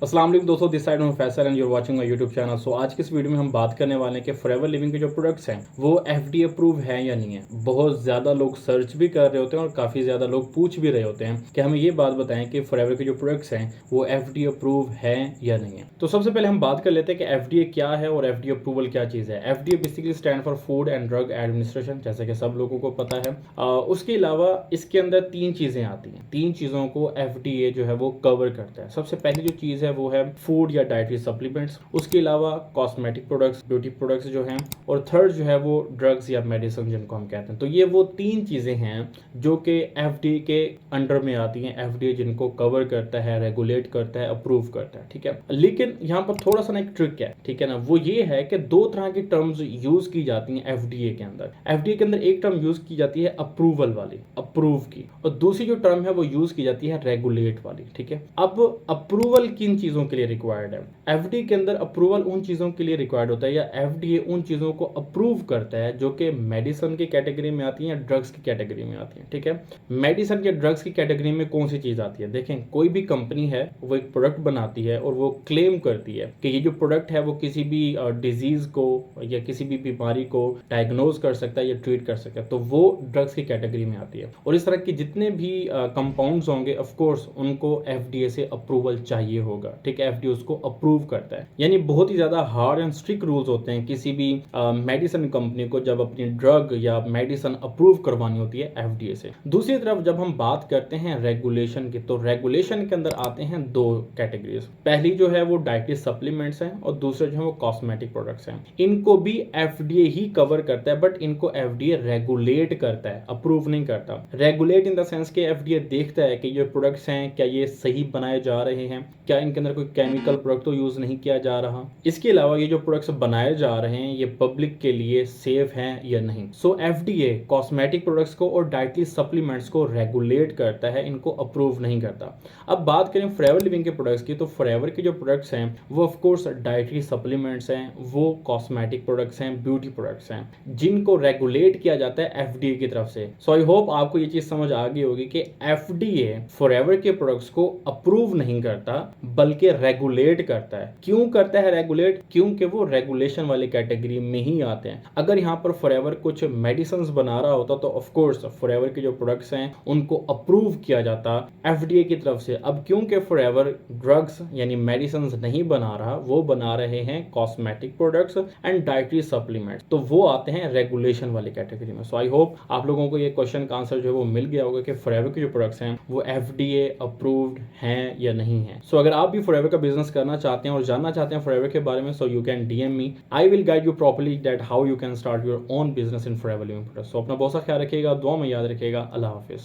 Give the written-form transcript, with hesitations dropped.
अस्सलाम वालेकुम दोस्तों, दिस साइड हूं Faisal and you are watching my YouTube channel. So आज की इस वीडियो में हम बात करने वाले हैं कि फॉरएवर लिविंग के जो प्रोडक्ट्स हैं वो एफडीए अप्रूव हैं या नहीं है। बहुत ज़्यादा लोग सर्च भी कर रहे होते हैं और काफ़ी ज़्यादा लोग पूछ भी रहे होते हैं कि हमें ये बात बताएं कि फॉरएवर के जो प्रोडक्ट्स हैं वो एफडीए अप्रूव हैं या नहीं है। तो सबसे पहले हम बात कर लेते हैं कि एफडीए क्या है और एफडीए अप्रूवल क्या चीज़ है। FDA basically stand for food and drug administration, जैसे कि सब लोगों को पता है। उसके अलावा इसके अंदर तीन चीज़ें आती हैं। तीन चीज़ों को एफडीए जो है वो कवर करता है। सबसे पहली जो चीज़ है वो है फूड या डाइटरी सप्लीमेंट्स, उसके अलावा कॉस्मेटिक प्रोडक्ट्स, ब्यूटी प्रोडक्ट्स जो हैं, और थर्ड जो है वो ड्रग्स या मेडिसिन जिनको हम कहते हैं। तो ये वो तीन चीज़ें हैं जो कि एफडीए के अंडर में आती हैं। एफडीए जिनको कवर करता है, रेगुलेट करता है, अप्रूव करता है, ठीक है। लेकिन यहाँ पर थोड़ा सा ना एक ट्रिक है, ठीक है ना। वो ये है कि दो तरह की टर्म्स यूज की जाती हैं एफडीए के अंदर। एफडीए के अंदर एक टर्म यूज की जाती है अप्रूवल वाली, अप्रूव की, और दूसरी जो टर्म है वो यूज की जाती है रेगुलेट वाली, ठीक है। अब अप्रूवल किन चीजों के लिए रिक्वायर्ड है? एफडीए के अंदर अप्रूवल उन चीजों के लिए रिक्वायर्ड होता है, या एफडीए उन चीजों को अप्रूव करता है जो कि मेडिसिन की कैटेगरी में आती है या ड्रग्स की कैटेगरी में आती है, ठीक है। मेडिसिन या ड्रग्स की कैटेगरी में कौन सी चीज आती है? देखें, कोई भी कंपनी है वो एक प्रोडक्ट बनाती है और वो क्लेम करती है कि ये जो प्रोडक्ट है वो किसी भी डिजीज को या किसी भी बीमारी को डायग्नोज कर सकता है या ट्रीट कर सकता है, तो वो ड्रग्स की कैटेगरी में आती है। और इस तरह के जितने भी कंपाउंड्स होंगे ऑफ कोर्स उनको एफडीए से अप्रूवल चाहिए होगा, ठीक है। एफडीए उसको अप्रूव करता है। यानी बहुत ही ज्यादा हार्ड एंड स्ट्रिक्ट रूल्स होते हैं किसी भी मेडिसिन कंपनी को जब अपनी ड्रग या मेडिसिन अप्रूव करवानी होती है एफडीए से। दूसरी तरफ जब हम बात करते हैं रेगुलेशन की, तो रेगुलेशन के अंदर आते हैं दो कैटेगरीज। पहली जो है वो डाइटरी सप्लीमेंट्स हैं और दूसरे जो है वो कॉस्मेटिक प्रोडक्ट्स हैं। इनको भी एफडीए ही कवर करता है, बट इनको एफडीए रेगुलेट करता है, अप्रूव नहीं करता। रेगुलेट इन द सेंस के एफडीए देखता है कि ये प्रोडक्ट्स हैं क्या ये सही बनाए जा रहे हैं, क्या इनके अंदर कोई केमिकल प्रोडक्ट तो यूज नहीं किया जा रहा। इसके अलावा ये जो प्रोडक्ट्स बनाए जा रहे हैं ये पब्लिक के लिए सेफ हैं या नहीं। सो एफडीए कॉस्मेटिक प्रोडक्ट्स को और डाइटरी सप्लीमेंट्स को रेगुलेट करता है, इनको अप्रूव नहीं करता। अब बात करें फॉरएवर लिविंग के प्रोडक्ट्स की, तो फॉरएवर के जो प्रोडक्ट्स हैं वो ऑफ कोर्स डाइटरी सप्लीमेंट्स हैं, वो कॉस्मेटिक प्रोडक्ट्स हैं, ब्यूटी प्रोडक्ट्स हैं, जिनको रेगुलेट किया जाता है एफडीए की तरफ से। सो आई होप आपको ये चीज समझ आ गई होगी कि एफडीए फॉरएवर के प्रोडक्ट्स को अप्रूव नहीं करता बल्कि रेगुलेट करता है। क्यों करता है रेगुलेट? क्योंकि वो रेगुलेशन वाली कैटेगरी में ही आते हैं। अगर यहाँ पर फॉरएवर कुछ मेडिसिन बना रहा होता तो ऑफ कोर्स फॉरएवर के जो प्रोडक्ट्स हैं उनको अप्रूव किया जाता एफडीए की तरफ से। अब क्योंकि फॉरएवर ड्रग्स यानी मेडिसिन नहीं बना रहा, वो बना रहे हैं cosmetic products and dietary supplements, तो वो आते हैं रेगुलेशन वाली कैटेगरी में। सो आई होप आप लोगों को ये क्वेश्चन का आंसर जो है वो मिल गया होगा कि फॉरएवर के जो प्रोडक्ट्स हैं वो एफडीए अप्रूव्ड हैं या नहीं है। सो अगर आप भी फॉरएवर का बिजनेस करना चाहते हैं और जानना चाहते हैं फॉरएवर के बारे में, so you can DM me, I will guide you properly that how you can start your own business in Forever living products. So अपना बहुत सा ख्याल रखिएगा, दुआ में याद रखिएगा। अल्लाह हाफिज।